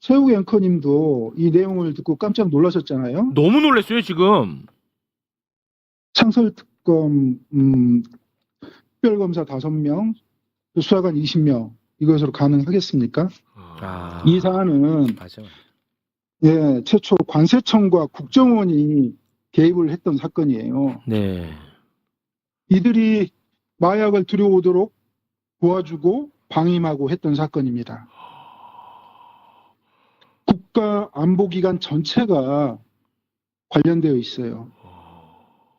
최욱 앵커님도 이 내용을 듣고 깜짝 놀라셨잖아요. 너무 놀랐어요 지금. 창설특검 특별검사 5명, 수사관 20명 이것으로 가능하겠습니까? 이 사안은 맞아. 최초 관세청과 국정원이 개입을 했던 사건이에요. 네. 이들이 마약을 들여오도록 도와주고 방임하고 했던 사건입니다. 국가안보기관 전체가 관련되어 있어요.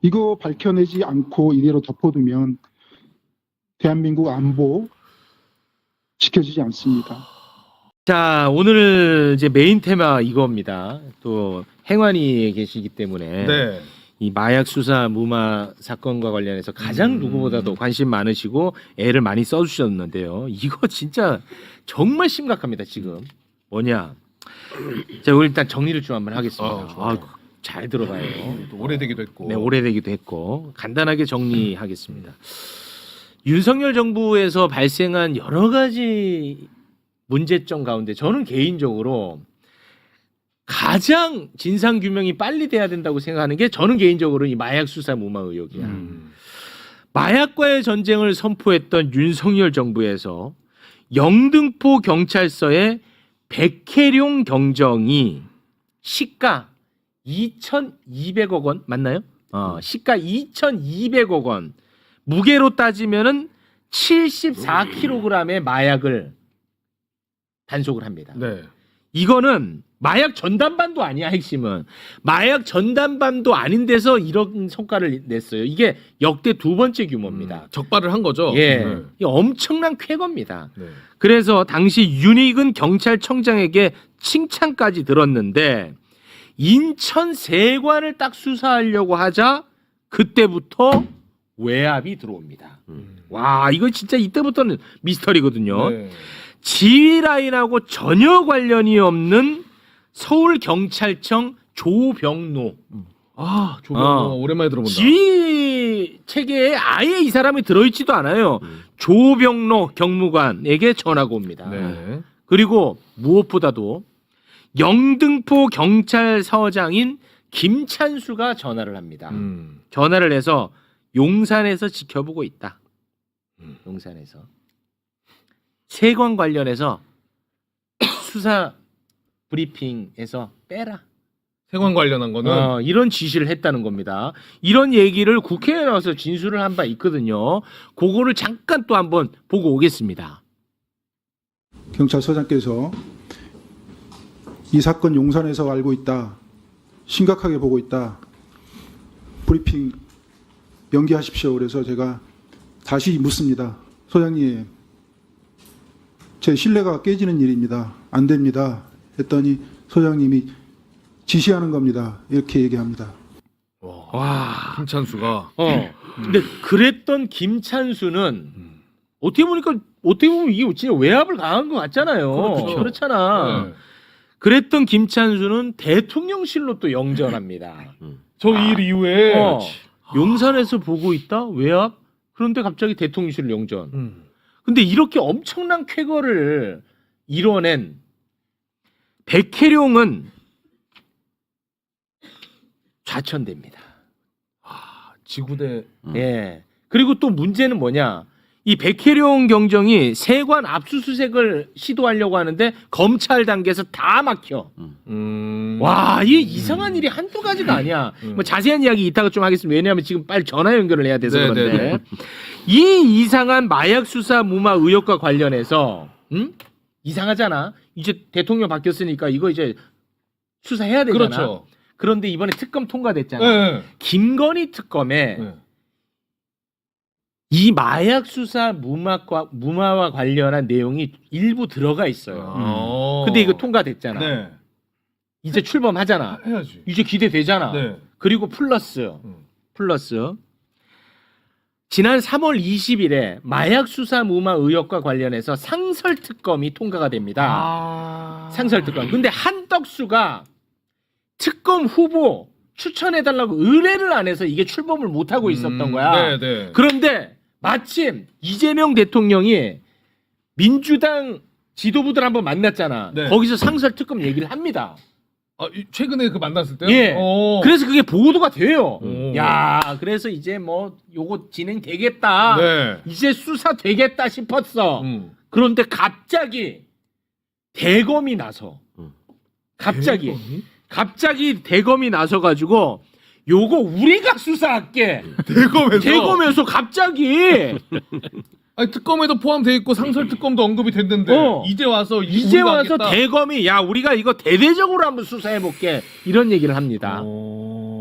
이거 밝혀내지 않고 이대로 덮어두면 대한민국 안보 지켜지지 않습니다. 자, 오늘 이제 메인 테마 이겁니다. 또 행완이 계시기 때문에 네. 이 마약 수사 무마 사건과 관련해서 가장 누구보다도 관심 많으시고 애를 많이 써주셨는데요. 이거 진짜 정말 심각합니다. 지금 뭐냐? 자, 오늘 일단 정리를 좀 한번 하겠습니다. 잘 들어봐요. 또 오래되기도 했고. 네, 오래되기도 했고 간단하게 정리하겠습니다. 윤석열 정부에서 발생한 여러 가지 문제점 가운데 저는 개인적으로 가장 진상 규명이 빨리 돼야 된다고 생각하는 게 저는 개인적으로 이 마약 수사 무마 의혹이야. 마약과의 전쟁을 선포했던 윤석열 정부에서 영등포 경찰서의 백혜룡 경정이 시가 2,200억 원 맞나요? 시가 2,200억 원, 무게로 따지면은 74kg의 마약을 단속을 합니다. 네. 이거는 마약 전담반도 아니야. 핵심은 마약 전담반도 아닌 데서 이런 성과를 냈어요. 이게 역대 2번째 규모입니다. 적발을 한 거죠. 예, 네. 이 엄청난 쾌거입니다. 네. 그래서 당시 윤익은 경찰청장에게 칭찬까지 들었는데 인천 세관을 딱 수사하려고 하자 그때부터 외압이 들어옵니다. 와, 이거 진짜 이때부터는 미스터리거든요. 네. 지휘 라인하고 전혀 관련이 없는 서울경찰청 조병노. 조병호 오랜만에 들어본다. 지휘 체계에 아예 이 사람이 들어있지도 않아요. 조병노 경무관에게 전화가 옵니다. 네. 그리고 무엇보다도 영등포 경찰서장인 김찬수가 전화를 합니다. 전화를 해서 용산에서 지켜보고 있다. 용산에서. 세관 관련해서 수사 브리핑에서 빼라. 세관 관련한 거는 이런 지시를 했다는 겁니다. 이런 얘기를 국회에 나와서 진술을 한 바 있거든요. 그거를 잠깐 또 한번 보고 오겠습니다. 경찰서장께서 이 사건 용산에서 알고 있다. 심각하게 보고 있다. 브리핑 연기하십시오. 그래서 제가 다시 묻습니다. 소장님, 제 신뢰가 깨지는 일입니다. 안 됩니다. 했더니 소장님이 지시하는 겁니다. 이렇게 얘기합니다. 와. 김찬수가 근데 그랬던 김찬수는 어떻게 보면 이게 진짜 외압을 가한 것 같잖아요. 그렇죠. 그렇잖아. 네. 그랬던 김찬수는 대통령실로 또 영전합니다. 저 일 이후에 용산에서 보고 있다? 외압? 그런데 갑자기 대통령실 영전. 근데 이렇게 엄청난 쾌거를 이뤄낸 백혜룡은 좌천됩니다. 지구대 예. 그리고 또 문제는 뭐냐? 이 백혜룡 경정이 세관 압수수색을 시도하려고 하는데 검찰 단계에서 다 막혀. 와, 이 이상한 일이 한두 가지가 아니야. 뭐 자세한 이야기 이따가 좀 하겠습니다. 왜냐하면 지금 빨리 전화 연결을 해야 돼서 그런데 네네네. 이 이상한 마약 수사 무마 의혹과 관련해서 이상하잖아. 이제 대통령 바뀌었으니까 이거 이제 수사해야 되잖아. 그렇죠. 그런데 이번에 특검 통과됐잖아. 네. 김건희 특검에 네. 이 마약 수사 무마와 관련한 내용이 일부 들어가 있어요. 근데 이거 통과됐잖아. 네. 이제 출범하잖아. 해야지. 이제 기대되잖아. 네. 그리고 플러스 지난 3월 20일에 마약 수사 무마 의혹과 관련해서 상설특검이 통과가 됩니다. 상설특검. 근데 한덕수가 특검 후보 추천해달라고 의뢰를 안 해서 이게 출범을 못하고 있었던 거야. 네. 그런데 마침 이재명 대통령이 민주당 지도부들 한번 만났잖아. 네. 거기서 상설특검 얘기를 합니다. 최근에 그 만났을 때요? 예. 그래서 그게 보도가 돼요. 오. 야, 그래서 이제 뭐 요거 진행되겠다. 네. 이제 수사 되겠다 싶었어. 그런데 갑자기 대검이 나서 갑자기 대검이 나서 가지고 요거 우리가 수사할게. 대검에서 갑자기 아니, 특검에도 포함돼 있고 상설 특검도 언급이 됐는데 이제 와서 대검이 야 우리가 이거 대대적으로 한번 수사해 볼게 이런 얘기를 합니다.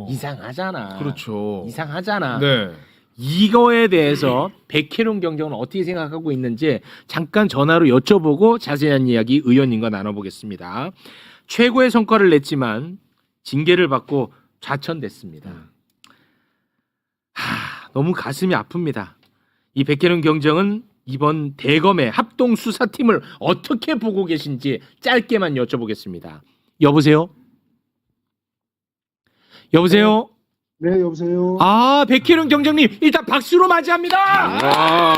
이상하잖아. 그렇죠. 이상하잖아. 네. 이거에 대해서 백혜룡 경정은 어떻게 생각하고 있는지 잠깐 전화로 여쭤보고 자세한 이야기 의원님과 나눠보겠습니다. 최고의 성과를 냈지만 징계를 받고 좌천됐습니다. 너무 가슴이 아픕니다. 이 백혜룡 경정은 이번 대검의 합동 수사팀을 어떻게 보고 계신지 짧게만 여쭤보겠습니다. 여보세요? 여보세요? 네, 여보세요. 백혜룡 경정님 일단 박수로 맞이합니다.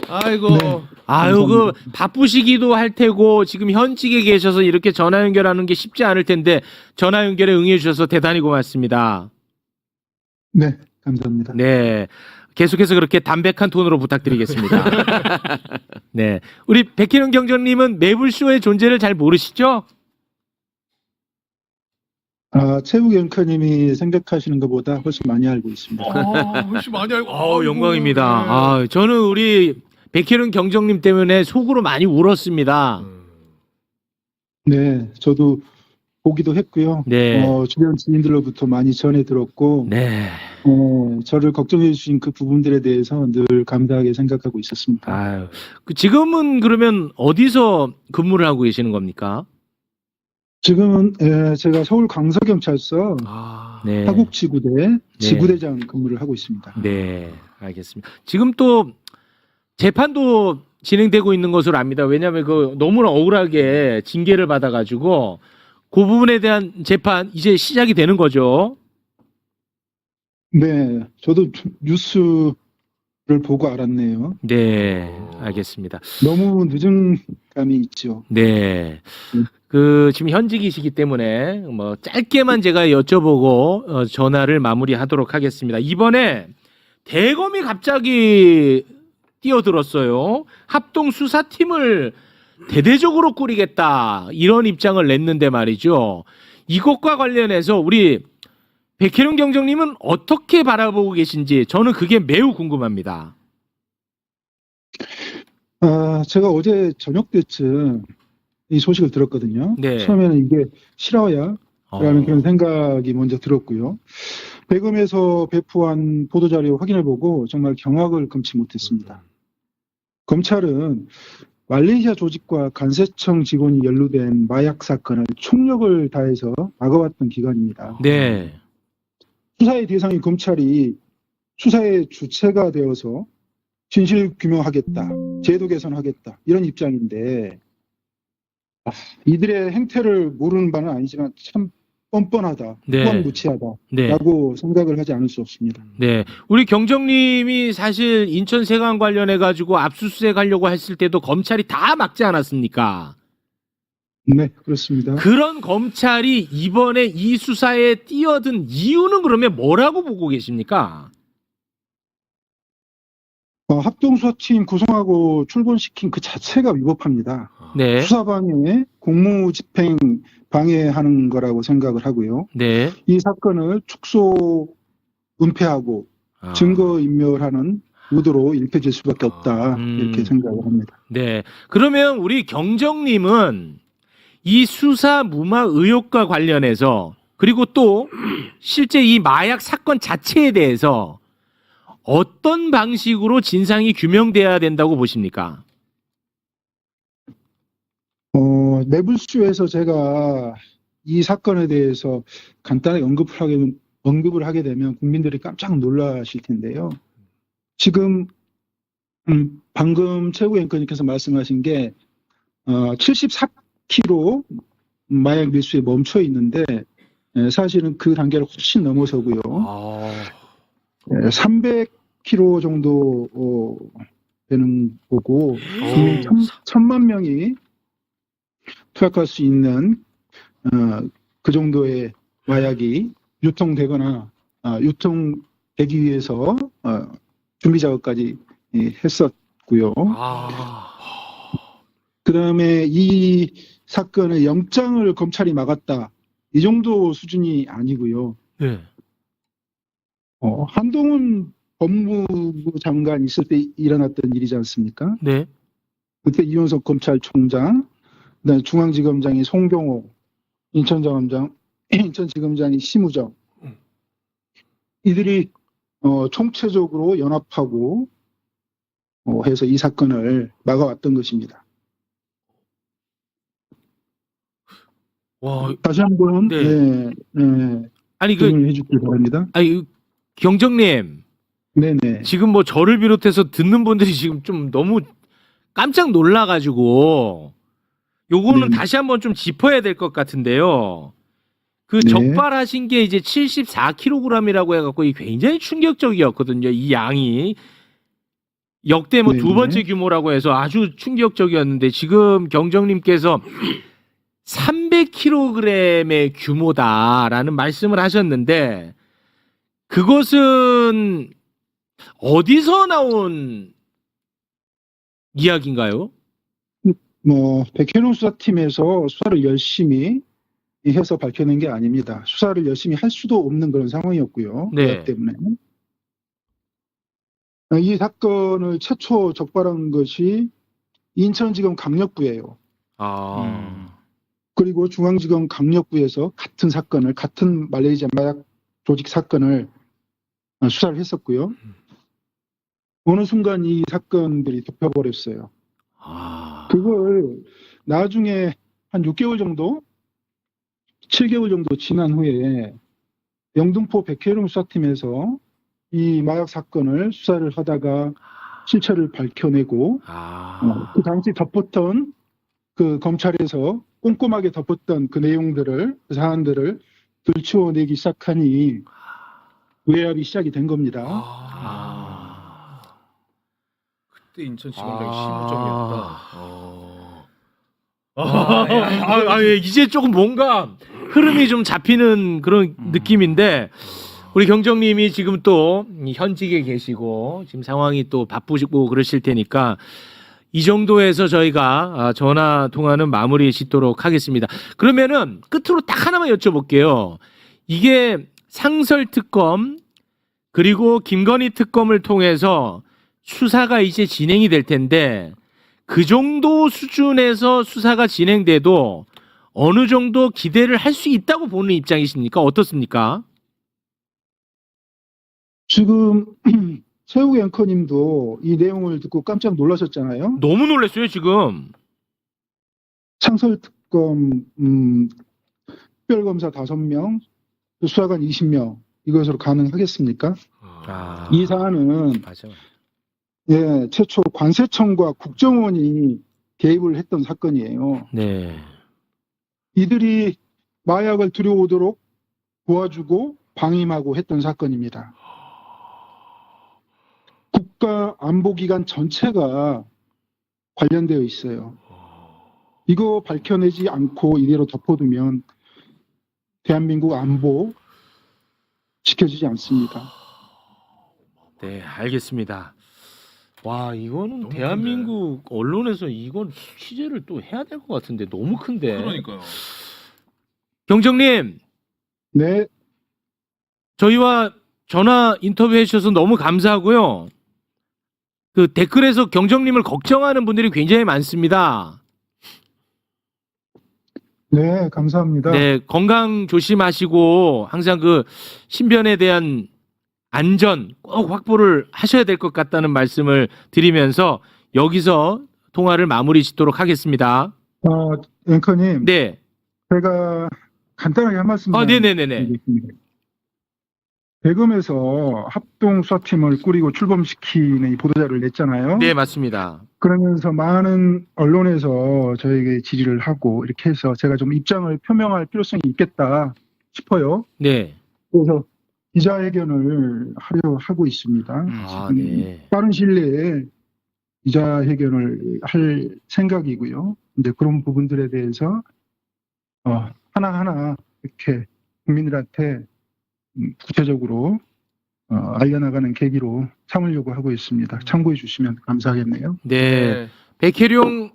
아이고. 네. 아유, 그 바쁘시기도 할 테고 지금 현직에 계셔서 이렇게 전화 연결하는 게 쉽지 않을 텐데 전화 연결에 응해 주셔서 대단히 고맙습니다. 네, 감사합니다. 네. 계속해서 그렇게 담백한 톤으로 부탁드리겠습니다. 네. 우리 백혜룡 경정님은 매불쇼의 존재를 잘 모르시죠? 최욱 앵커님이 생각하시는 것보다 훨씬 많이 알고 있습니다. 훨씬 많이 알고. 영광입니다. 네. 저는 우리 백혜룡 경정님 때문에 속으로 많이 울었습니다. 네, 저도 보기도 했고요. 네. 주변 지인들로부터 많이 전해 들었고, 네. 저를 걱정해 주신 그 부분들에 대해서 늘 감사하게 생각하고 있었습니다. 아유, 지금은 그러면 어디서 근무를 하고 계시는 겁니까? 지금은 제가 서울 강서경찰서 네. 하국지구대 지구대장 근무를 하고 있습니다. 네, 알겠습니다. 지금 또 재판도 진행되고 있는 것으로 압니다. 왜냐하면 그 너무나 억울하게 징계를 받아가지고 그 부분에 대한 재판 이제 시작이 되는 거죠. 네, 저도 뉴스를 보고 알았네요. 네, 알겠습니다. 너무 늦은 감이 있죠. 네. 지금 현직이시기 때문에 뭐 짧게만 제가 여쭤보고 전화를 마무리하도록 하겠습니다. 이번에 대검이 갑자기 뛰어들었어요. 합동 수사팀을 대대적으로 꾸리겠다 이런 입장을 냈는데 말이죠. 이것과 관련해서 우리 백혜룡 경정님은 어떻게 바라보고 계신지 저는 그게 매우 궁금합니다. 제가 어제 저녁 때쯤 이 소식을 들었거든요. 네. 처음에는 이게 실화야? 라는 그런 생각이 먼저 들었고요. 대검에서 배포한 보도자료 확인해보고 정말 경악을 금치 못했습니다. 검찰은 말레이시아 조직과 간세청 직원이 연루된 마약 사건을 총력을 다해서 막아왔던 기관입니다. 네. 수사의 대상인 검찰이 수사의 주체가 되어서 진실 규명하겠다, 제도 개선하겠다 이런 입장인데 이들의 행태를 모르는 바는 아니지만 참 뻔뻔하다, 네. 무방무치하다라고 네. 생각을 하지 않을 수 없습니다. 네, 우리 경정님이 사실 인천 세관 관련해 가지고 압수수색 하려고 했을 때도 검찰이 다 막지 않았습니까? 네, 그렇습니다. 그런 검찰이 이번에 이 수사에 뛰어든 이유는 그러면 뭐라고 보고 계십니까? 합동수사팀 구성하고 출범시킨 그 자체가 위법합니다. 네, 수사방해, 공무집행 방해하는 거라고 생각을 하고요. 네, 이 사건을 축소, 은폐하고 증거인멸하는 의도로 일패질 수밖에 없다 이렇게 생각을 합니다. 네. 그러면 우리 경정님은 이 수사 무마 의혹과 관련해서 그리고 또 실제 이 마약 사건 자체에 대해서 어떤 방식으로 진상이 규명돼야 된다고 보십니까? 매불쇼에서 제가 이 사건에 대해서 간단하게 언급을 하게 되면 국민들이 깜짝 놀라실 텐데요. 지금 방금 최고 앵커님께서 말씀하신 게 74kg 마약 밀수에 멈춰 있는데 사실은 그 단계를 훨씬 넘어서고요. 300kg 정도 되는 거고 국민 1,000만 명이 투약할 수 있는 그 정도의 마약이 유통되거나 유통되기 위해서 준비 작업까지 했었고요. 그다음에 이 사건의 영장을 검찰이 막았다. 이 정도 수준이 아니고요. 네. 한동훈 법무부 장관 있을 때 일어났던 일이지 않습니까? 네. 그때 이윤석 검찰총장, 그다음에 중앙지검장이 송병호, 인천지검장이 심우정. 이들이 총체적으로 연합하고 해서 이 사건을 막아왔던 것입니다. 와, 다시 한번 네. 아니 질문을 해주길 바랍니다. 아니 경정님, 네네. 지금 뭐 저를 비롯해서 듣는 분들이 지금 좀 너무 깜짝 놀라가지고 요거는 네. 다시 한번 좀 짚어야 될 것 같은데요. 그 네. 적발하신 게 이제 74kg이라고 해갖고 이게 굉장히 충격적이었거든요. 이 양이 역대 뭐 두 네. 번째 규모라고 해서 아주 충격적이었는데 지금 경정님께서 300kg의 규모다라는 말씀을 하셨는데 그것은 어디서 나온 이야기인가요? 백현웅 수사팀에서 수사를 열심히 해서 밝혀낸 게 아닙니다. 수사를 열심히 할 수도 없는 그런 상황이었고요. 네. 그렇기 때문에 이 사건을 최초 적발한 것이 인천지검 강력부예요. 그리고 중앙지검 강력부에서 같은 말레이시아 마약 조직 사건을 수사를 했었고요. 어느 순간 이 사건들이 덮여버렸어요. 그걸 나중에 한 6개월 정도, 7개월 정도 지난 후에 영등포 백혜룡 수사팀에서 이 마약 사건을 수사를 하다가 실체를 밝혀내고 그 당시 덮었던 그 검찰에서 꼼꼼하게 덮었던 그 내용들을, 그 사안들을 들추어내기 시작하니 외압이 시작이 된 겁니다. 그때 인천지검장이 심우정이었다. 예, 이제 조금 뭔가 흐름이 좀 잡히는 그런 느낌인데 우리 경정님이 지금 또 현직에 계시고 지금 상황이 또 바쁘시고 그러실 테니까 이 정도에서 저희가 전화 통화는 마무리 짓도록 하겠습니다. 그러면은 끝으로 딱 하나만 여쭤볼게요. 이게 상설특검 그리고 김건희 특검을 통해서 수사가 이제 진행이 될 텐데 그 정도 수준에서 수사가 진행돼도 어느 정도 기대를 할 수 있다고 보는 입장이십니까? 어떻습니까? 지금 최욱 앵커님도 이 내용을 듣고 깜짝 놀라셨잖아요. 너무 놀랐어요 지금. 상설특검 특별검사 5명, 수사관 20명 이것으로 가능하겠습니까? 이 사안은 맞아. 최초 관세청과 국정원이 개입을 했던 사건이에요. 네. 이들이 마약을 들여오도록 도와주고 방임하고 했던 사건입니다. 국가안보기관 전체가 관련되어 있어요. 이거 밝혀내지 않고 이대로 덮어두면 대한민국 안보 지켜지지 않습니다. 네, 알겠습니다. 와, 이거는 너무 대한민국 언론에서 이건 취재를 또 해야 될 것 같은데 너무 큰데. 그러니까요. 경정님, 네, 저희와 전화 인터뷰해 주셔서 너무 감사하고요. 그 댓글에서 경정님을 걱정하는 분들이 굉장히 많습니다. 네, 감사합니다. 네, 건강 조심하시고 항상 그 신변에 대한 안전 꼭 확보를 하셔야 될 것 같다는 말씀을 드리면서 여기서 통화를 마무리 짓도록 하겠습니다. 앵커님, 네. 제가 간단하게 한 말씀 네네네네. 드리겠습니다. 대검에서 합동수사팀을 꾸리고 출범시키는 이 보도자를 냈잖아요. 네, 맞습니다. 그러면서 많은 언론에서 저에게 질의를 하고 이렇게 해서 제가 좀 입장을 표명할 필요성이 있겠다 싶어요. 네. 그래서 기자회견을 하려 하고 있습니다. 네. 빠른 시일 내에 기자회견을 할 생각이고요. 근데 그런 부분들에 대해서 하나하나 이렇게 국민들한테 구체적으로 알려나가는 계기로 삼으려고 하고 있습니다. 참고해 주시면 감사하겠네요. 네. 백혜룡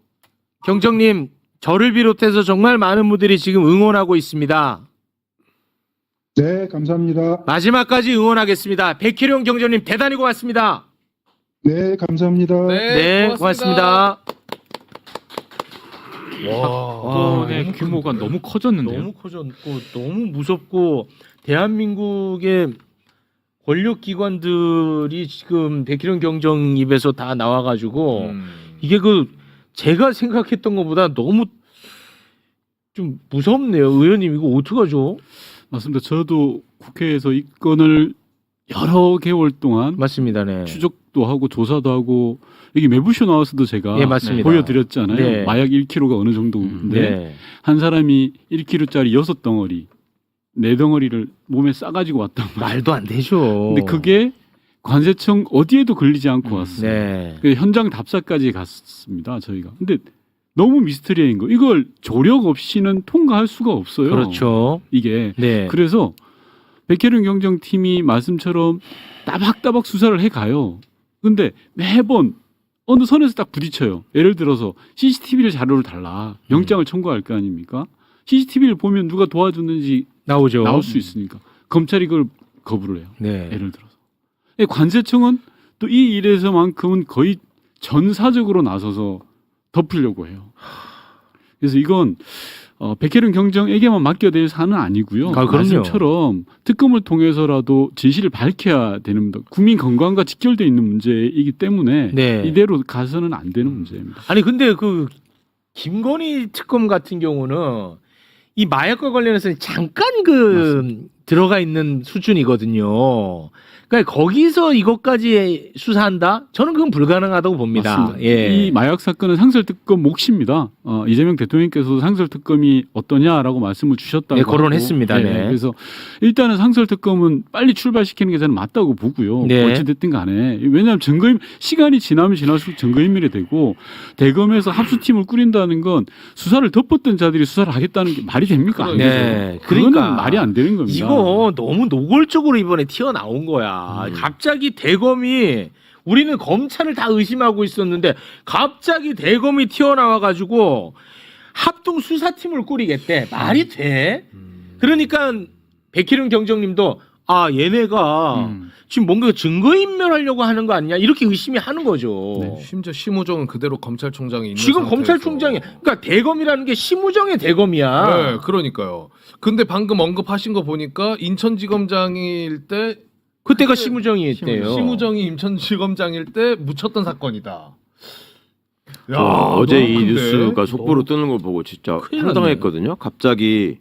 경정님, 저를 비롯해서 정말 많은 분들이 지금 응원하고 있습니다. 네, 감사합니다. 마지막까지 응원하겠습니다. 백혜룡 경정님 대단히 고맙습니다. 네, 감사합니다. 네, 고맙습니다. 사건의 너무 규모가 너무 커졌는데요. 너무 커졌고 너무 무섭고 대한민국의 권력 기관들이 지금 백희룡 경정 입에서 다 나와가지고 이게 제가 생각했던 것보다 너무 좀 무섭네요. 의원님 이거 어떡하죠? 맞습니다. 저도 국회에서 이 건을 여러 개월 동안 맞습니다. 네. 추적도 하고 조사도 하고 여기 매부쇼 나와서도 제가 예, 맞습니다. 보여드렸잖아요. 네. 마약 1kg가 어느 정도인데 네. 한 사람이 1kg짜리 6덩어리 4덩어리를 몸에 싸가지고 왔단 말이에요. 말도 안 되죠. 근데 그게 관세청 어디에도 걸리지 않고 왔어요. 네. 그 현장 답사까지 갔습니다. 저희가. 근데 너무 미스터리인 거. 이걸 조력 없이는 통과할 수가 없어요. 그렇죠. 이게. 네. 그래서 백혜룡 경정팀이 말씀처럼 따박따박 수사를 해가요. 근데 매번 어느 선에서 딱 부딪혀요. 예를 들어서 CCTV를 자료를 달라. 영장을 청구할 거 아닙니까? CCTV를 보면 누가 도와줬는지 나오죠. 나올 수 있으니까. 검찰이 그걸 거부를 해요. 네. 예를 들어서. 관세청은 또 이 일에서만큼은 거의 전사적으로 나서서 덮으려고 해요. 그래서 이건 백혜룡 경정에게만 맡겨야 될 사안은 아니고요. 그럼요. 말씀처럼 특검을 통해서라도 진실을 밝혀야 되는 문제, 국민 건강과 직결되어 있는 문제이기 때문에 네. 이대로 가서는 안 되는 문제입니다. 아니 근데 김건희 특검 같은 경우는 이 마약과 관련해서 잠깐 들어가 있는 수준이거든요. 그러니까 거기서 이것까지 수사한다? 저는 그건 불가능하다고 봅니다. 맞습니다. 예. 이 마약 사건은 상설특검 몫입니다. 이재명 대통령께서도 상설특검이 어떠냐라고 말씀을 주셨다고 네, 거론했습니다. 하고, 네. 그래서 일단은 상설특검은 빨리 출발시키는 게 저는 맞다고 보고요. 네. 어찌됐든 간에. 왜냐하면 시간이 지나면 지날수록 증거인멸이 되고 대검에서 합수팀을 꾸린다는 건 수사를 덮었던 자들이 수사를 하겠다는 게 말이 됩니까? 안 되죠. 네. 그거는 그러니까 말이 안 되는 겁니다. 이거 너무 노골적으로 이번에 튀어나온 거야. 갑자기 대검이 우리는 검찰을 다 의심하고 있었는데 갑자기 대검이 튀어나와가지고 합동 수사팀을 꾸리겠대. 말이 돼? 그러니까 백희룡 경정님도 얘네가 지금 뭔가 증거인멸하려고 하는 거 아니냐 이렇게 의심이 하는 거죠. 네, 심지어 심우정은 그대로 검찰총장이 있는 지금 상태에서. 검찰총장이 그러니까 대검이라는 게 심우정의 대검이야. 네, 그러니까요. 근데 방금 언급하신 거 보니까 인천지검장일 때 그때가 심우정이 있대요. 심우정이 인천지검장일 때 묻혔던 사건이다. 야, 어제 너무 이 큰데? 뉴스가 속보로 뜨는 걸 보고 진짜 큰일 황당했거든요. 갑자기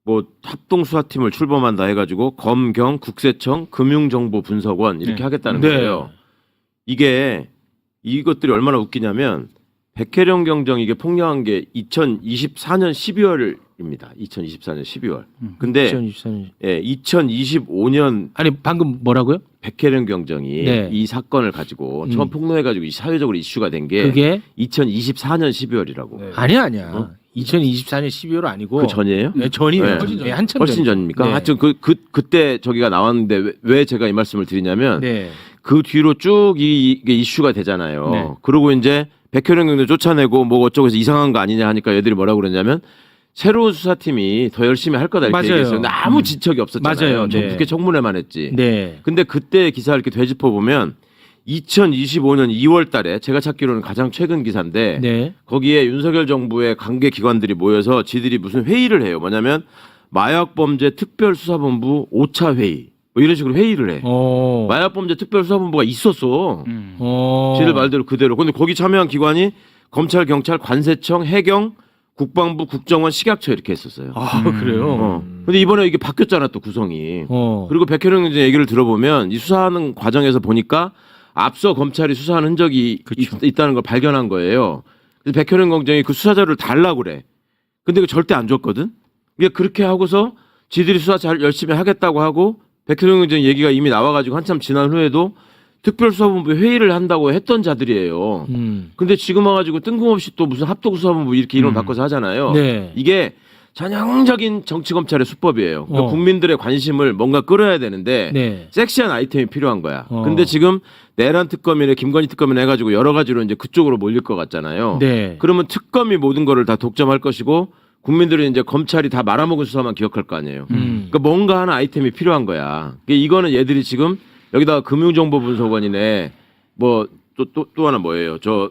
뭐 합동수사팀을 출범한다 해가지고 검경, 국세청, 금융정보분석원 이렇게 네. 하겠다는 네. 거예요. 이것들이 얼마나 웃기냐면 백혜령 경정 이게 폭로한 게 2024년 12월입니다. 2024년 12월. 근데 2024년. 예, 2025년 아니 방금 뭐라고요? 백혜령 경정이 네. 이 사건을 가지고 처음 폭로해가지고 사회적으로 이슈가 된 게 그게 2024년 12월이라고. 네. 아니야. 2024년 12월 아니고 그 전이에요? 네, 전이에요. 네. 훨씬 전. 한참 훨씬 전이죠. 전입니까? 네. 하여튼 그때 저기가 나왔는데 왜 제가 이 말씀을 드리냐면 네. 그 뒤로 쭉 이게 이슈가 되잖아요. 네. 그리고 이제 백혜령 경도 쫓아내고 뭐 어쩌고해서 이상한 거 아니냐 하니까 얘들이 뭐라고 그러냐면 새로운 수사팀이 더 열심히 할 거다 이렇게 맞아요. 얘기했어요. 근데 아무 지적이 없었잖아요. 맞아요. 네. 국회 청문회만 했지. 네. 근데 그때 기사를 이렇게 되짚어 보면 2025년 2월 달에 제가 찾기로는 가장 최근 기사인데 네. 거기에 윤석열 정부의 관계 기관들이 모여서 지들이 무슨 회의를 해요. 뭐냐면 마약범죄 특별수사본부 5차 회의 뭐 이런 식으로 회의를 해. 마약범죄 특별수사본부가 있었어. 지들 말대로 그대로. 근데 거기 참여한 기관이 검찰, 경찰, 관세청, 해경, 국방부, 국정원, 식약처 이렇게 했었어요. 아 그래요. 근데 이번에 이게 바뀌었잖아 또 구성이. 그리고 백혜령 이제 얘기를 들어보면 이 수사하는 과정에서 보니까 앞서 검찰이 수사한 흔적이 있다는 걸 발견한 거예요. 그래서 백혜령 경정이 그 수사 자료를 달라고 그래. 근데 그 절대 안 줬거든. 그게 그렇게 하고서 지들이 수사 잘 열심히 하겠다고 하고 백혜령 경정 얘기가 이미 나와가지고 한참 지난 후에도 특별수사본부 회의를 한다고 했던 자들이에요. 근데 지금 와가지고 뜬금없이 또 무슨 합동수사본부 이렇게 이름 바꿔서 하잖아요. 네. 이게 전형적인 정치검찰의 수법이에요. 그러니까 어. 국민들의 관심을 뭔가 끌어야 되는데 네. 섹시한 아이템이 필요한 거야. 어. 근데 지금 내란 특검이나 김건희 특검이나 해가지고 여러 가지로 이제 그쪽으로 몰릴 것 같잖아요. 네. 그러면 특검이 모든 거를 다 독점할 것이고 국민들은 이제 검찰이 다 말아먹은 수사만 기억할 거 아니에요. 그러니까 뭔가 하나 아이템이 필요한 거야. 그러니까 이거는 얘들이 지금 여기다가 금융정보분석원이네 뭐 또 하나 뭐예요? 저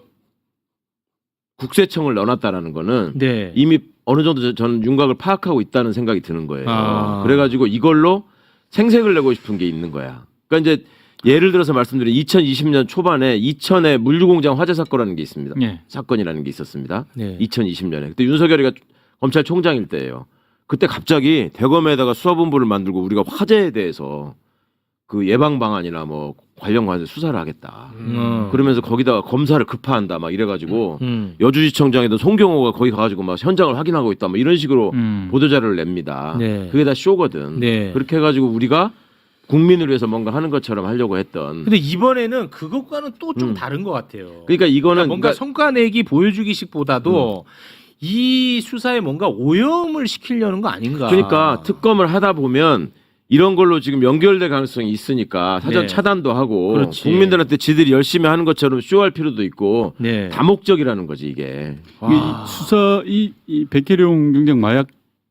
국세청을 넣어놨다라는 거는 네. 이미 어느 정도 저는 윤곽을 파악하고 있다는 생각이 드는 거예요. 아. 그래가지고 이걸로 생색을 내고 싶은 게 있는 거야. 그러니까 이제 예를 들어서 말씀드린 2020년 초반에 이천에 물류공장 화재 사건이라는 게 있습니다. 예. 사건이라는 게 있었습니다. 네. 2020년에 그때 윤석열이가 검찰총장일 때예요. 그때 갑자기 대검에다가 수사본부를 만들고 우리가 화재에 대해서 그 예방 방안이나 뭐 관련 관련 수사를 하겠다. 그러면서 거기다가 검사를 급파한다 막 이래가지고 여주지청장에도 송경호가 거기 가가지고 막 현장을 확인하고 있다 뭐 이런 식으로 보도자료를 냅니다. 네. 그게 다 쇼거든. 네. 그렇게 해가지고 우리가 국민을 위해서 뭔가 하는 것처럼 하려고 했던. 근데 이번에는 그것과는 또 좀 다른 것 같아요. 그러니까 이거는 뭔가 성과 내기 보여주기식보다도 이 수사에 뭔가 오염을 시키려는 거 아닌가. 그러니까 특검을 하다 보면 이런 걸로 지금 연결될 가능성이 있으니까 사전 네. 차단도 하고 그렇지. 국민들한테 지들이 열심히 하는 것처럼 쇼할 필요도 있고 네. 다목적이라는 거지 이게. 와. 수사 이 백혜룡 경장 마약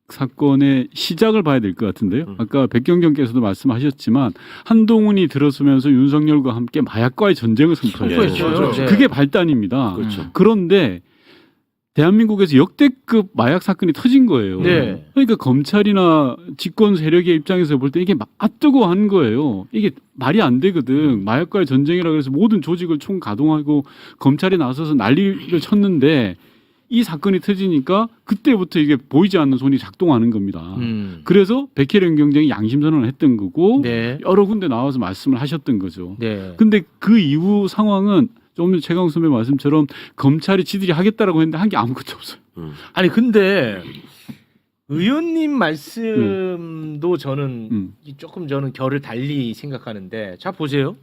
사건의 시작을 봐야 될 것 같은데요. 아까 백경정께서도 말씀하셨지만 한동훈이 들어서면서 윤석열과 함께 마약과의 전쟁을 선포했죠. 선포했죠. 네. 그게 발단입니다. 그렇죠. 그런데 대한민국에서 역대급 마약 사건이 터진 거예요. 네. 그러니까 검찰이나 집권 세력의 입장에서 볼 때 이게 뜨거워한 거예요. 이게 말이 안 되거든. 마약과의 전쟁이라 그래서 모든 조직을 총 가동하고 검찰이 나서서 난리를 쳤는데 이 사건이 터지니까 그때부터 이게 보이지 않는 손이 작동하는 겁니다. 그래서 백혜령 경장이 양심선언을 했던 거고 네. 여러 군데 나와서 말씀을 하셨던 거죠. 네. 근데 그 이후 상황은 좀 전에 최강 선배 말씀처럼 검찰이 지들이 하겠다라고 했는데 한 게 아무것도 없어요. 아니 근데 의원님 말씀도 저는 조금 저는 결을 달리 생각하는데 자 보세요.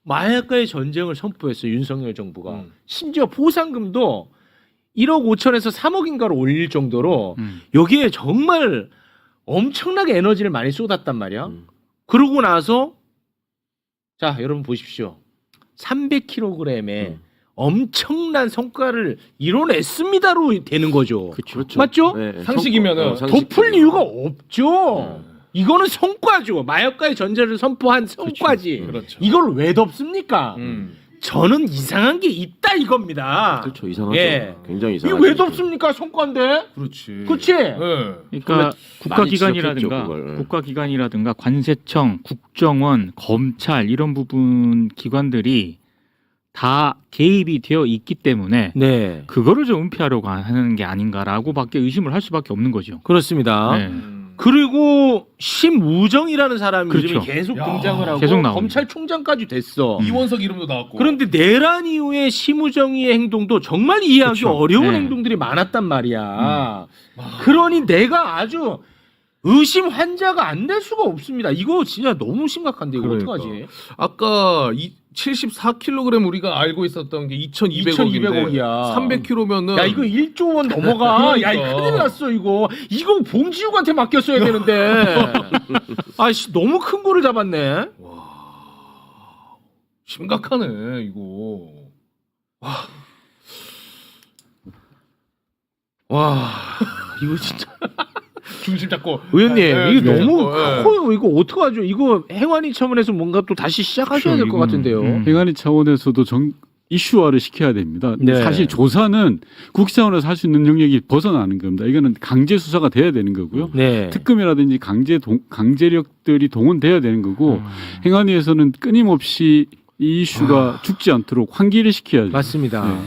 마약과의 전쟁을 선포했어요. 윤석열 정부가. 심지어 보상금도 1억 5천에서 3억인가로 올릴 정도로 여기에 정말 엄청나게 에너지를 많이 쏟았단 말이야. 그러고 나서 자 여러분 보십시오. 300kg에 엄청난 성과를 이뤄냈습니다로 되는 거죠. 그렇죠. 맞죠? 네. 상식이면은 덮을 이유가 없죠. 이거는 성과죠. 마약과의 전쟁을 선포한 성과지. 그렇죠. 이걸 왜 덮습니까? 저는 이상한 게 있다 이겁니다. 그렇죠. 이상하죠. 예. 굉장히 이거 이상하죠. 왜 덮습니까? 성과인데. 그렇지. 그치? 네. 그러니까 많이 국가기관이라든가 지적했죠, 그걸. 국가기관이라든가 관세청, 국정원, 검찰 이런 부분 기관들이 다 개입이 되어 있기 때문에 네. 그거를 좀 은폐하려고 하는 게 아닌가라고밖에 의심을 할 수밖에 없는 거죠. 그렇습니다. 네. 그리고 심우정이라는 사람이 그렇죠. 요즘에 계속 야, 등장을 하고 계속 나옵니다. 검찰총장까지 됐어. 이원석 이름도 나왔고. 그런데 내란 이후에 심우정의 행동도 정말 이해하기 그렇죠. 어려운 네. 행동들이 많았단 말이야. 그러니 내가 아주 의심 환자가 안 될 수가 없습니다. 이거 진짜 너무 심각한데 이거 그러니까. 어떡하지? 아까 74kg 우리가 알고 있었던 게 2,200억인데 2,200억이야. 300kg면은 야 이거 1조 원 넘어가. 야 그러니까. 이거 큰일 났어 이거. 이거 봉지욱한테 맡겼어야 되는데. 아씨 너무 큰 거를 잡았네. 심각하네 이거. 와 이거 진짜. 중심 잡고. 의원님 네, 이게 중심 너무 잡고, 네. 커요. 이거 어떡하죠? 이거 행안위 차원에서 뭔가 또 다시 시작하셔야 될 것 이거는, 같은데요. 행안위 차원에서도 이슈화를 시켜야 됩니다. 네. 사실 조사는 국회 차원에서 할 수 있는 능력이 벗어나는 겁니다. 이거는 강제 수사가 돼야 되는 거고요. 네. 특검이라든지 강제력들이 동원돼야 되는 거고 행안위에서는 끊임없이 이 이슈가 죽지 않도록 환기를 시켜야죠. 맞습니다. 네.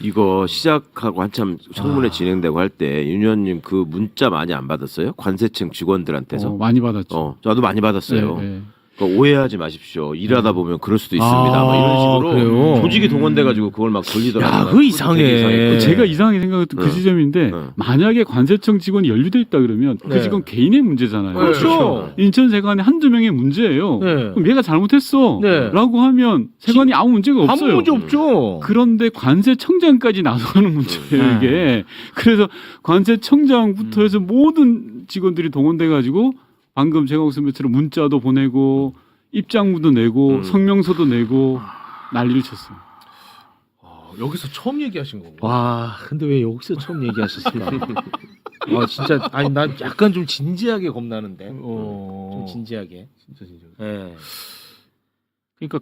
이거 시작하고 한참 청문회 진행되고 할 때 윤 의원님 그 문자 많이 안 받았어요? 관세청 직원들한테서. 많이 받았죠. 나도 많이 받았어요. 네, 네. 그러니까 오해하지 마십시오. 일하다 보면 그럴 수도 있습니다. 막 이런 식으로 그래요? 조직이 동원돼가지고 그걸 막 돌리더라고요. 야, 그거 이상해. 되게 이상했고. 제가 이상하게 생각했던 그 지점인데 만약에 관세청 직원이 연루돼 있다 그러면 그 네. 직원 개인의 문제잖아요. 그렇죠. 인천세관에 한두 명의 문제예요. 네. 그럼 얘가 잘못했어 네. 라고 하면 세관이 아무 문제가 없어요. 아무 문제 없죠. 그런데 관세청장까지 나서는 문제예요 이게. 그래서 관세청장부터 해서 모든 직원들이 동원돼 가지고 방금 제가 선배처럼 문자도 보내고 입장문도 내고 성명서도 내고 난리를 쳤어요. 여기서 처음 얘기하신 거고. 와, 근데 왜 여기서 처음 얘기하셨을까? 와, 진짜 아니 난 약간 좀 진지하게 겁나는데. 좀 진지하게. 진짜. 예. 그러니까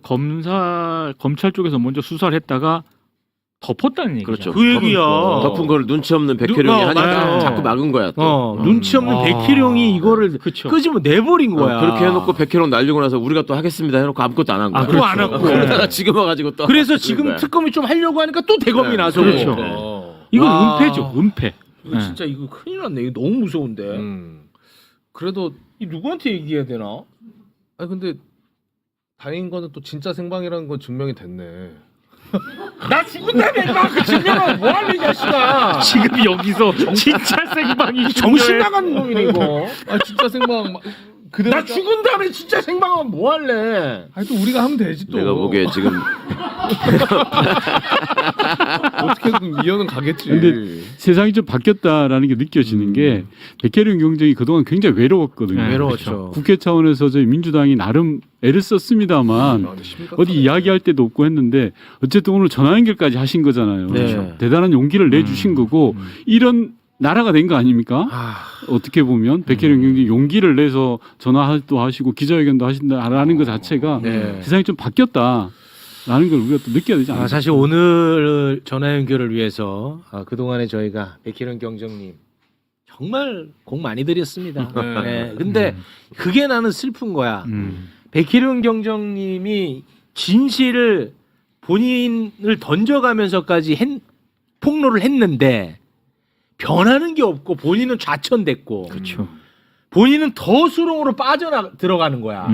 검찰 쪽에서 먼저 수사를 했다가 덮었다는 얘기죠. 그렇죠. 그 얘기야. 덮은 걸 눈치 없는 백혜령이 하니까 맞아요. 자꾸 막은 거야. 또. 눈치 없는 백희룡이 이거를 그쵸. 끄집어 내버린 거야. 그렇게 해놓고 백혜령 날리고 나서 우리가 또 하겠습니다 해놓고 아무것도 안 한 거야. 또 안 하고. 그러다가 지금 와가지고 또. 그래서 그런 지금 거야. 특검이 좀 하려고 하니까 또 대검이 네. 나서고. 그렇죠. 이건 와. 은폐죠. 은폐. 이거 진짜 이거 큰일 났네. 이거 너무 무서운데. 그래도 이 누구한테 얘기해야 되나? 아니 근데 다행인 거는 또 진짜 생방이라는 건 증명이 됐네. 나 죽은다며 임마. 그 증명은 뭐할래 이 자식아. 지금 여기서 진짜 생방이 정신 나간 놈이네 이거. 아 진짜 생방 그대로. 나 죽은 다음에 진짜 생방하면 뭐 할래? 아니 또 우리가 하면 되지 또. 내가 보기에 지금 어떻게든 이어는 가겠지. 근데 세상이 좀 바뀌었다라는 게 느껴지는 게 백혜령 경정이 그동안 굉장히 외로웠거든요. 네, 외로웠죠. 국회 차원에서 저희 민주당이 나름 애를 썼습니다만 어디 이야기할 데도 없고 했는데 어쨌든 오늘 전화 연결까지 하신 거잖아요. 네. 대단한 용기를 내주신 거고 이런 나라가 된 거 아닙니까? 어떻게 보면 백혜령 경정이 용기를 내서 전화도 하시고 기자회견도 하신다라는 것 자체가 네. 세상이 좀 바뀌었다라는 걸 우리가 또 느껴야 되지 않을까? 사실 오늘 전화 연결을 위해서 그동안에 저희가 백희룡 경정님 정말 공 많이 들였습니다. 네. 근데 그게 나는 슬픈 거야. 백희룡 경정님이 진실을 본인을 던져가면서까지 폭로를 했는데 변하는 게 없고 본인은 좌천됐고 그렇죠. 본인은 더 수렁으로 들어가는 거야.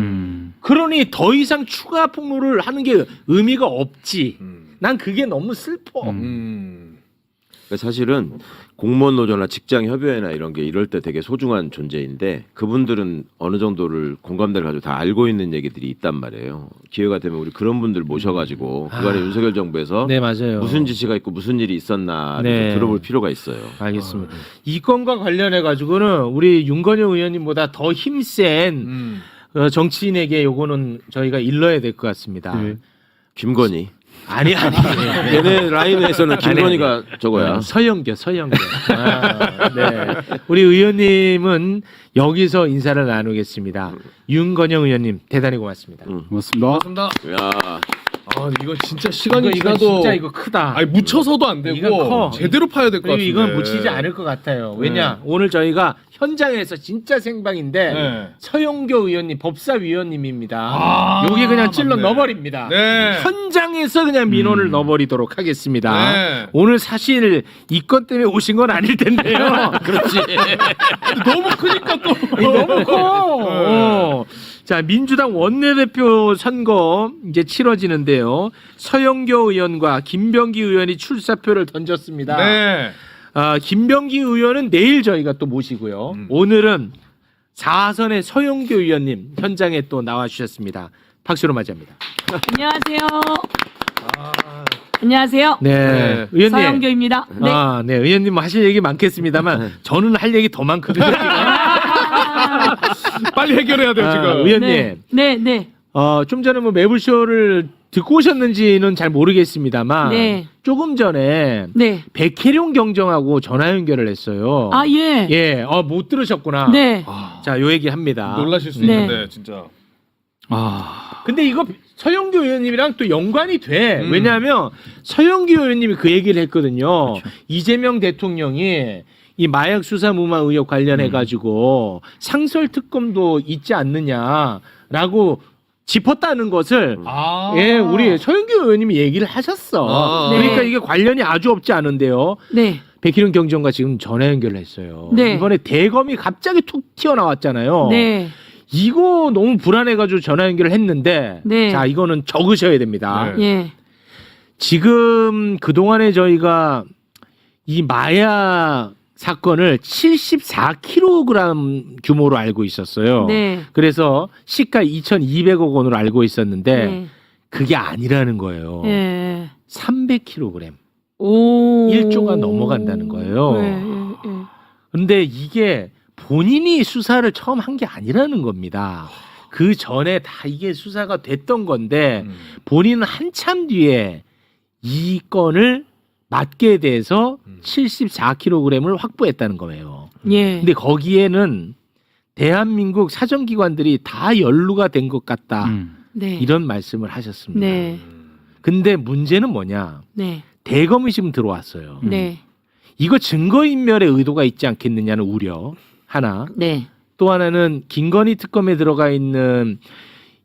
그러니 더 이상 추가 폭로를 하는 게 의미가 없지. 난 그게 너무 슬퍼. 그러니까 사실은 공무원 노조나 직장 협의회나 이런 게 이럴 때 되게 소중한 존재인데 그분들은 어느 정도를 공감대를 가지고 다 알고 있는 얘기들이 있단 말이에요. 기회가 되면 우리 그런 분들 모셔가지고 그간에 윤석열 정부에서 네, 맞아요. 무슨 지시가 있고 무슨 일이 있었나 네. 들어볼 필요가 있어요. 알겠습니다. 이 건과 관련해 가지고는 우리 윤건영 의원님보다 더 힘센 정치인에게 요거는 저희가 일러야 될 것 같습니다. 네. 김건희. 아니. 얘네 라인에서는 김건희가 저거야. 서영교. 네. 우리 의원님은 여기서 인사를 나누겠습니다. 윤건영 의원님 대단히 고맙습니다. 고맙습니다. 고맙습니다. 야. 아 이거 진짜 시간이 이거 지나도 진짜 이거 크다. 아니 묻혀서도 안 이거 되고 커. 제대로 파야 될 것 그리고 같은데. 이건 묻히지 않을 것 같아요. 왜냐 오늘 저희가 현장에서 진짜 생방인데 네. 서영교 의원님 법사위원님입니다. 여기 그냥 찔러 맞네. 넣어버립니다. 네. 현장에서 그냥 민원을 넣어버리도록 하겠습니다. 네. 오늘 사실 이 건 때문에 오신 건 아닐 텐데요. 그렇지. 너무 크니까 또 너무 커. 자, 민주당 원내대표 선거 이제 치러지는데요. 서영교 의원과 김병기 의원이 출사표를 던졌습니다. 네. 김병기 의원은 내일 저희가 또 모시고요. 오늘은 4선의 서영교 의원님 현장에 또 나와주셨습니다. 박수로 맞이합니다. 안녕하세요. 안녕하세요. 네, 의원님. 서영교입니다. 네. 네, 의원님 뭐 하실 얘기 많겠습니다만 저는 할 얘기 더 많거든요. 빨리 해결해야 돼요 지금. 의원님. 네. 좀 전에 뭐 매불쇼를 듣고 오셨는지는 잘 모르겠습니다만 네. 조금 전에 네. 백혜룡 경정하고 전화 연결을 했어요. 아, 예. 예, 못 들으셨구나. 네. 자, 요 얘기 합니다. 놀라실 수 네. 있는데 진짜. 근데 이거 서영교 의원님이랑 또 연관이 돼. 왜냐하면 서영교 의원님이 그 얘기를 했거든요. 이재명 대통령이 이 마약 수사 무마 의혹 관련해 가지고 상설 특검도 있지 않느냐라고 짚었다는 것을 예, 우리 서영교 의원님이 얘기를 하셨어. 네. 그러니까 이게 관련이 아주 없지 않은데요. 네. 백희룡 경정과 지금 전화 연결을 했어요. 네. 이번에 대검이 갑자기 툭 튀어나왔잖아요. 네. 이거 너무 불안해가지고 전화 연결을 했는데 네. 자 이거는 적으셔야 됩니다. 네. 예. 지금 그동안에 저희가 이 마약 사건을 74kg 규모로 알고 있었어요. 네. 그래서 시가 2,200억 원으로 알고 있었는데 네. 그게 아니라는 거예요. 예. 300kg. 오. 1조가 넘어간다는 거예요. 예, 예, 예. 근데 이게 본인이 수사를 처음 한 게 아니라는 겁니다. 그 전에 다 이게 수사가 됐던 건데 본인은 한참 뒤에 이 건을 맡게 돼서 74kg을 확보했다는 거예요. 예. 근데 거기에는 대한민국 사정기관들이 다 연루가 된 것 같다. 네. 이런 말씀을 하셨습니다. 네. 근데 문제는 뭐냐? 네. 대검의심 들어왔어요. 네. 이거 증거인멸의 의도가 있지 않겠느냐는 우려 하나. 네. 또 하나는 김건희 특검에 들어가 있는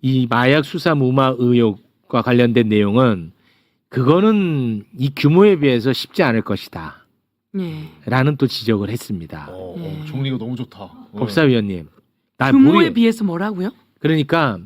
이 마약 수사 무마 의혹과 관련된 내용은 그거는 이 규모에 비해서 쉽지 않을 것이다. 네. 라는 또 지적을 했습니다. 정리가 너무 좋다. 법사위원님. 나 규모에 비해서 뭐라고요? 그러니까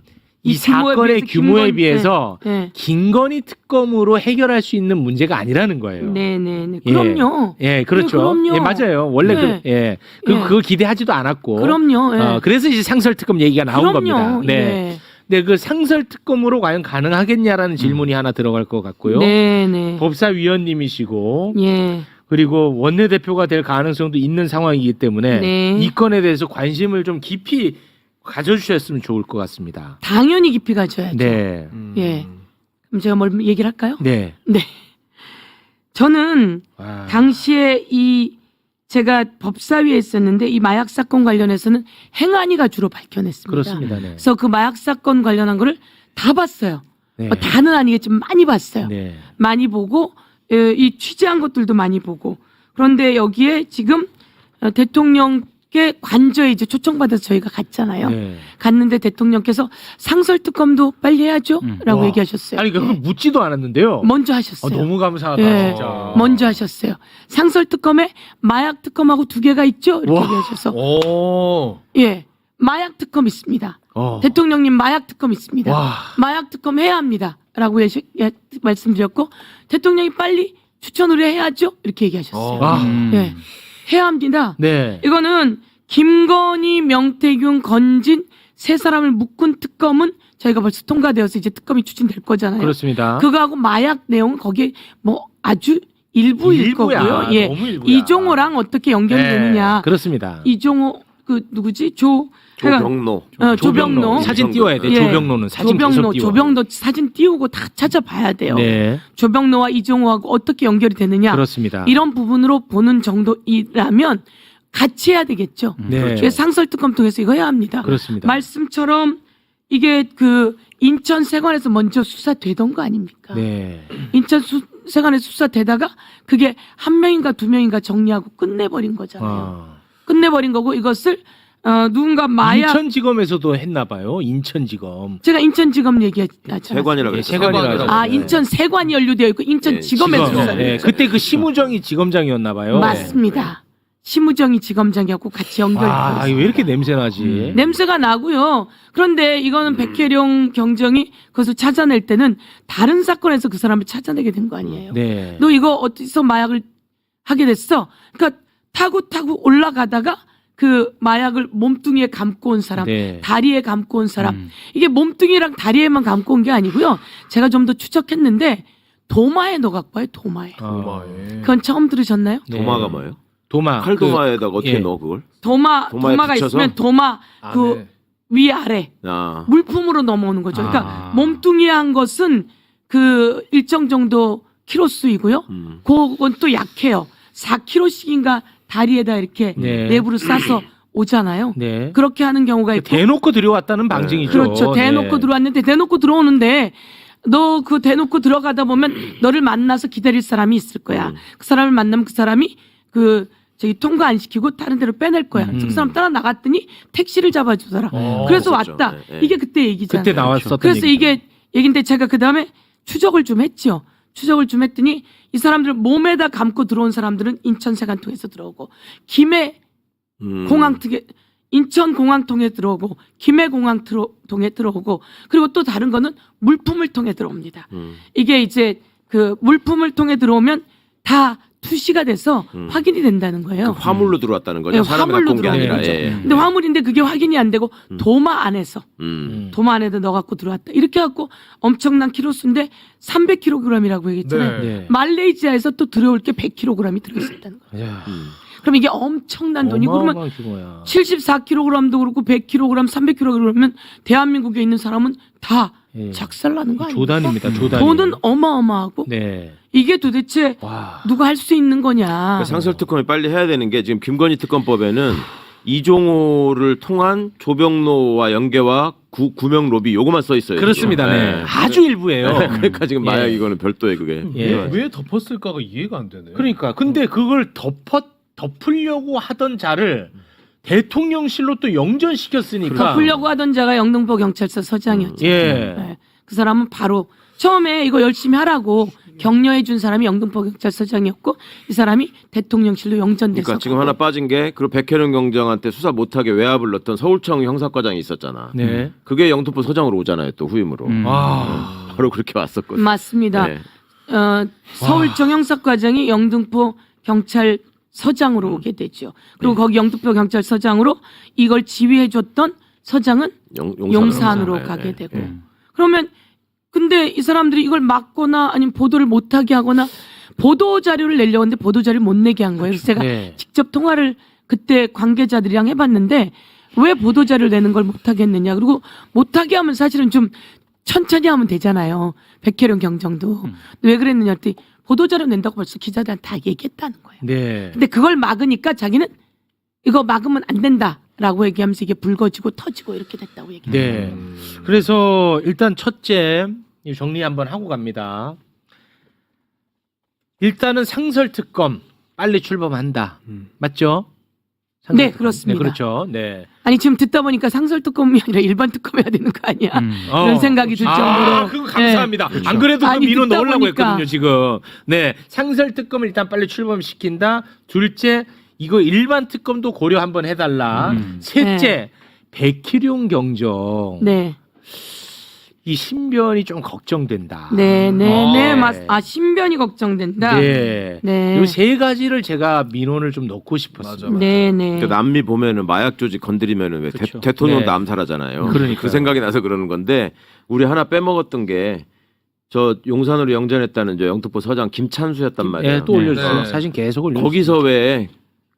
이 규모에 사건의 비해서 규모에 비해서 네. 김건희 특검으로 해결할 수 있는 문제가 아니라는 거예요. 네, 네, 네. 예. 그럼요. 예, 그렇죠. 그럼요. 예, 맞아요. 원래 네. 예. 예. 그거 기대하지도 않았고. 그럼요. 예. 그래서 이제 상설 특검 얘기가 나온 그럼요. 겁니다. 네. 예. 근데 그 상설 특검으로 과연 가능하겠냐라는 질문이 하나 들어갈 것 같고요. 네, 네. 법사위원님이시고 예. 그리고 원내대표가 될 가능성도 있는 상황이기 때문에 네. 이 건에 대해서 관심을 좀 깊이 가져주셨으면 좋을 것 같습니다. 당연히 깊이 가져야죠. 네. 예. 그럼 제가 뭘 얘기를 할까요? 네. 네. 저는 와. 당시에 제가 법사위에 있었는데 이 마약 사건 관련해서는 행안위가 주로 밝혀냈습니다. 그렇습니다. 네. 그래서 그 마약 사건 관련한 거를 다 봤어요. 네. 다는 아니겠지만 많이 봤어요. 네. 많이 보고 이 취재한 것들도 많이 보고 그런데 여기에 지금 대통령께 관저에 이제 초청받아서 저희가 갔잖아요. 네. 갔는데 대통령께서 상설 특검도 빨리 해야죠라고 와. 얘기하셨어요. 아니 그거 묻지도 않았는데요. 먼저 하셨어요. 너무 감사하다. 예. 진짜. 먼저 하셨어요. 상설 특검에 마약 특검하고 두 개가 있죠. 이렇게 와. 얘기하셔서 오. 예, 마약 특검 있습니다. 어. 대통령님 마약 특검 있습니다. 와. 마약 특검 해야 합니다.라고 말씀드렸고 대통령이 빨리 추천 의뢰해야죠. 이렇게 얘기하셨어요. 와. 예, 해야 합니다. 네. 이거는 김건희, 명태균, 건진 세 사람을 묶은 특검은 저희가 벌써 통과되어서 이제 특검이 추진될 거잖아요. 그렇습니다. 그거하고 마약 내용은 거기에 뭐 아주 일부일 일부야. 거고요. 예. 너무 일부야. 이종호랑 어떻게 연결이 네. 되느냐. 그렇습니다. 이종호 그 누구지? 조병로. 조병로. 사진 띄워야 돼. 예. 조병로는 사진 계속 띄워. 조병로 사진 띄우고 다 찾아봐야 돼요. 네. 조병로와 이종호하고 어떻게 연결이 되느냐. 그렇습니다. 이런 부분으로 보는 정도이라면 같이 해야 되겠죠. 네. 그래서 상설특검 통해서 이거 해야 합니다. 그렇습니다. 말씀처럼 이게 그 인천 세관에서 먼저 수사되던 거 아닙니까? 네. 인천 세관에서 수사되다가 그게 한 명인가 두 명인가 정리하고 끝내버린 거잖아요. 끝내버린 거고 이것을 누군가 마약 인천지검에서도 했나 봐요. 인천지검. 제가 인천지검 얘기하잖아요. 세관이라고 예, 했죠. 세관이라고. 아 네. 인천 세관이 연루되어 있고 인천지검에서 지검. 수사를 네. 했죠. 그때 그 심우정이 지검장이었나 봐요. 맞습니다. 심우정이 지검장이하고 같이 연결이 아, 되어 있어요. 왜 이렇게 냄새 나지? 냄새가 나고요. 그런데 이거는 백혜룡 경정이 그것을 찾아낼 때는 다른 사건에서 그 사람을 찾아내게 된 거 아니에요. 네. 너 이거 어디서 마약을 하게 됐어? 그러니까 타고 올라가다가 그 마약을 몸뚱이에 감고 온 사람, 네. 다리에 감고 온 사람. 이게 몸뚱이랑 다리에만 감고 온 게 아니고요. 제가 좀 더 추적했는데 도마에 넣어갖고 봐요. 도마에. 그건 처음 들으셨나요? 네. 도마가 뭐예요? 도마. 칼도마에다가 어떻게 예. 넣어 그걸? 도마가 붙여서? 있으면 도마 그 위아래 아. 물품으로 넘어오는 거죠. 그러니까 몸뚱이에 한 것은 그 일정 정도 키로수이고요. 그건 또 약해요. 4kg씩인가 다리에다 이렇게 네. 내부로 싸서 오잖아요. 네. 그렇게 하는 경우가 있고. 대놓고 들여왔다는 방증이죠. 그렇죠. 대놓고 네. 들어왔는데 대놓고 들어오는데 너 그 대놓고 들어가다 보면 너를 만나서 기다릴 사람이 있을 거야. 그 사람을 만나면 그 사람이 통과 안 시키고 다른 데로 빼낼 거야. 그 사람 따라 나갔더니 택시를 잡아주더라. 그래서 그렇죠. 왔다. 네, 네. 이게 그때 얘기잖아요. 그때 나왔었던 그래서 얘기죠. 이게 얘긴데 제가 그 다음에 추적을 좀 했죠. 추적을 좀 했더니 이 사람들 몸에다 감고 들어온 사람들은 인천 세관 통해서 들어오고 김해 공항 특에 인천공항 통해 들어오고 김해공항 통해 들어오고 그리고 또 다른 거는 물품을 통해 들어옵니다. 이게 이제 그 물품을 통해 들어오면 다 투시가 돼서 확인이 된다는 거예요. 그 화물로 들어왔다는 거죠. 네, 사람이 화물로 갖고 온 게 들어오는 아니라. 거죠. 예. 근데 화물인데 그게 확인이 안 되고 도마 안에서 도마 안에다 넣어 갖고 들어왔다. 이렇게 갖고 엄청난 키로수인데 300kg이라고 얘기했잖아요. 네. 말레이시아에서 또 들어올 게 100kg이 들어 있었다는 거예요. 야, 그럼 이게 엄청난 돈이고 그러면 어마어마한 규모야. 74kg도 그렇고 100kg, 300kg 그러면 대한민국에 있는 사람은 다 예. 작살나는 거 아닙니까? 조단입니다. 조단. 돈은 어마어마하고 네. 이게 도대체 와. 누가 할 수 있는 거냐? 그러니까 상설특검이 빨리 해야 되는 게 지금 김건희 특검법에는 이종호를 통한 조병로와 연계와 구명 로비 요거만 써 있어요. 그렇습니다. 네. 아주 일부예요. 그러니까 지금 예. 마약 이거는 별도의 그게. 예. 왜 덮었을까가 이해가 안 되네. 그러니까 근데 그걸 덮으려고 하던 자를 대통령실로 또 영전시켰으니까. 덮으려고 하던 자가 영등포 경찰서 서장이었죠. 예. 네. 그 사람은 바로 처음에 이거 열심히 하라고 격려해 준 사람이 영등포 경찰서장이었고 이 사람이 대통령실로 영전돼서 그러니까 지금 하나 빠진 게 그리고 백혜련 경장한테 수사 못하게 외압을 넣었던 서울청 형사과장이 있었잖아. 네. 그게 영등포 서장으로 오잖아요. 또 후임으로. 아. 바로 그렇게 왔었거든. 맞습니다. 네. 서울청 형사과장이 영등포 경찰서장으로 오게 되죠. 그리고 거기 영등포 경찰서장으로 이걸 지휘해줬던 서장은 용산으로 가게 되고. 그러면 근데 이 사람들이 이걸 막거나 아니면 보도를 못하게 하거나 보도 자료를 내려고 했는데 보도 자료를 못 내게 한 거예요. 그래서 제가 네. 직접 통화를 그때 관계자들이랑 해봤는데 왜 보도 자료를 내는 걸 못하게 했느냐. 그리고 못하게 하면 사실은 좀 천천히 하면 되잖아요. 백혜련 경정도. 왜 그랬느냐 했더니 보도 자료 낸다고 벌써 기자들한테 다 얘기했다는 거예요. 네. 근데 그걸 막으니까 자기는 이거 막으면 안 된다라고 얘기하면서 이게 불거지고 터지고 이렇게 됐다고 얘기해요. 네. 그래서 일단 첫째 정리 한번 하고 갑니다. 일단은 상설특검 빨리 출범한다. 맞죠? 네, 그렇습니다. 네, 그렇죠. 네. 아니 지금 듣다 보니까 상설특검이 아니라 일반 특검 해야 되는 거 아니야? 그런 생각이 들 정도로. 그거 감사합니다. 네. 안 그래도 그 아니, 민원 듣다 넣으려고 보니까. 했거든요, 지금. 네. 상설특검을 일단 빨리 출범시킨다. 둘째, 이거 일반 특검도 고려 한번 해달라. 셋째, 백희룡 경정. 네, 이 신변이 좀 걱정된다. 네, 네, 네, 네. 신변이 걱정된다. 네. 네. 이 세 가지를 제가 민원을 좀 넣고 싶었습니다. 네, 네. 그러니까 남미 보면은 마약 조직 건드리면은 왜 그렇죠. 대통령도 네. 암살하잖아요. 그러니까요. 그 생각이 나서 그러는 건데 우리 하나 빼먹었던 게 저 용산으로 영전했다는 저 영등포 서장 김찬수였단 말이에요. 네, 또 올려주세요. 네. 사진 계속 올려주세요. 거기서 왜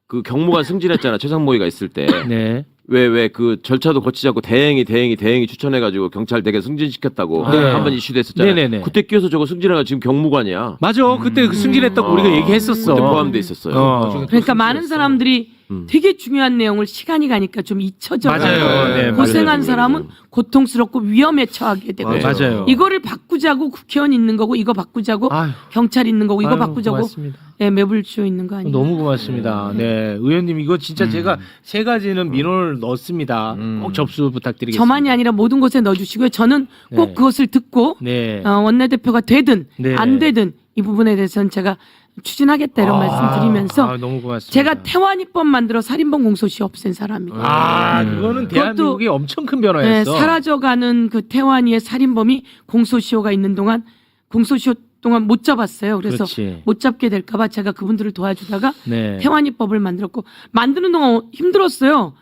그 경무관 승진했잖아. 최상모의가 있을 때. 네. 왜 그 절차도 거치지 않고 대행이 추천해가지고 경찰 대개 승진시켰다고 네. 한번 이슈됐었잖아요. 네네네. 그때 끼어서 저거 승진해가 지금 경무관이야. 맞아. 그때 그 승진했다고 우리가 얘기했었어. 그때 포함돼 있었어요. 그러니까 많은 사람들이 되게 중요한 내용을 시간이 가니까 좀 잊혀져. 맞아요. 네, 고생한 맞아요. 사람은 고통스럽고 위험에 처하게 되고. 맞아요. 이거를 바꾸자고 국회의원 있는 거고 이거 바꾸자고 아유, 경찰 있는 거고 이거 아유, 바꾸자고 고맙습니다. 네, 매불쇼 있는 거 아니에요? 너무 고맙습니다. 네, 의원님 이거 진짜 제가 세 가지는 민원을 넣었습니다. 꼭 접수 부탁드리겠습니다. 저만이 아니라 모든 곳에 넣어주시고요. 저는 꼭 네. 그것을 듣고 네. 원내대표가 되든 네. 안 되든 이 부분에 대해서는 제가 추진하겠다 이런 말씀 드리면서 너무 고맙습니다. 제가 태완이법 만들어 살인범 공소시효 없앤 사람이고 그거는 대한민국에 엄청 큰 네, 변화였어. 사라져가는 그 태완이의 살인범이 공소시효가 있는 동안 공소시효 동안 못 잡았어요. 그래서 그렇지. 못 잡게 될까봐 제가 그분들을 도와주다가 네. 태완이법을 만들었고 만드는 동안 힘들었어요.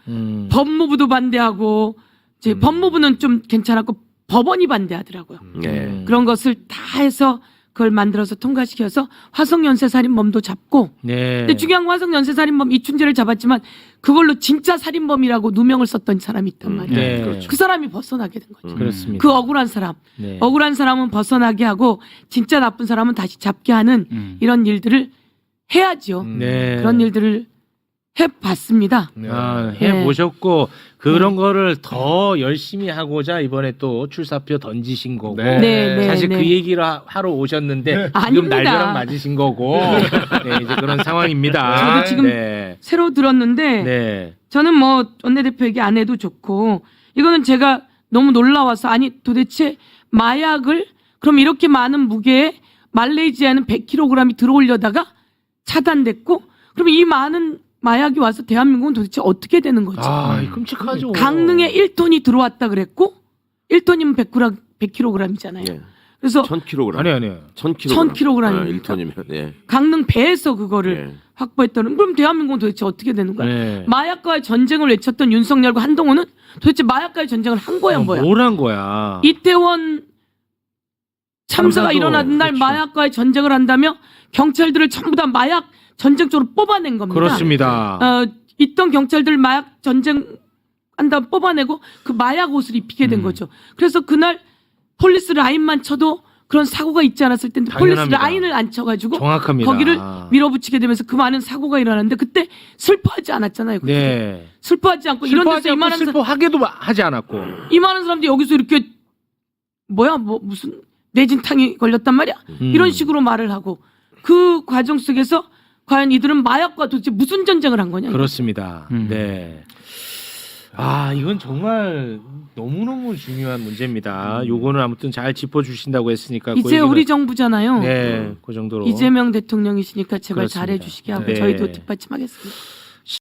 법무부도 반대하고 이제 법무부는 좀 괜찮았고 법원이 반대하더라고요. 네. 그런 것을 다 해서 그걸 만들어서 통과시켜서 화성연쇄살인범도 잡고 네. 근데 중요한 건 화성연쇄살인범 이춘재를 잡았지만 그걸로 진짜 살인범이라고 누명을 썼던 사람이 있단 말이에요. 네. 그렇죠. 그 사람이 벗어나게 된 거죠. 그렇습니다. 그 억울한 사람. 네. 억울한 사람은 벗어나게 하고 진짜 나쁜 사람은 다시 잡게 하는 이런 일들을 해야죠. 네. 그런 일들을 해봤습니다. 해보셨고 그런 거를 더 열심히 하고자 이번에 또 출사표 던지신 거고 네. 네, 사실 네. 그 얘기를 하러 오셨는데 지금 아닙니다. 날벼락 맞으신 거고 네, 이제 그런 상황입니다. 저도 지금 네. 새로 들었는데 네. 저는 뭐 원내대표 얘기 안 해도 좋고 이거는 제가 너무 놀라워서 아니 도대체 마약을 그럼 이렇게 많은 무게에 말레이시아는 100kg이 들어오려다가 차단됐고 그럼 이 많은 마약이 와서 대한민국은 도대체 어떻게 되는 거지? 아, 끔찍하죠. 강릉에 1톤이 들어왔다 그랬고 1톤이면 100kg이잖아요. 예. 그래서 1000kg. 아니요. 1000kg. 1000kg. 1톤이면. 예. 강릉 배에서 그거를 예. 확보했다는 그럼 대한민국은 도대체 어떻게 되는 거야? 네. 마약과의 전쟁을 외쳤던 윤석열과 한동훈은 도대체 마약과의 전쟁을 한 거야 뭐야? 뭘 한 거야? 이태원 참사가 참사도 일어나는 날 그렇죠. 마약과의 전쟁을 한다며 경찰들을 전부 다 마약 전쟁 쪽으로 뽑아낸 겁니다. 그렇습니다. 있던 경찰들 마약 전쟁 한다 뽑아내고 그 마약 옷을 입히게 된 거죠. 그래서 그날 폴리스 라인만 쳐도 그런 사고가 있지 않았을 텐데 폴리스 당연합니다. 라인을 안 쳐가지고 정확합니다. 거기를 밀어붙이게 되면서 그 많은 사고가 일어났는데 그때 슬퍼하지 않았잖아요. 그때. 네. 슬퍼하지 않고 이런 슬퍼하지 데서 않고 슬퍼하게도 하지 않았고. 이만한 사람들이 여기서 이렇게 무슨 뇌진탕이 걸렸단 말이야. 이런 식으로 말을 하고 그 과정 속에서 과연 이들은 마약과 도대체 무슨 전쟁을 한 거냐. 그렇습니다. 네. 아, 이건 정말 너무너무 중요한 문제입니다. 요거는 아무튼 잘 짚어주신다고 했으니까. 그 이제 얘기는- 우리 정부잖아요. 네, 그 정도로. 이재명 대통령이시니까 제발 그렇습니다. 잘해주시게 하고 네. 저희도 뒷받침하겠습니다.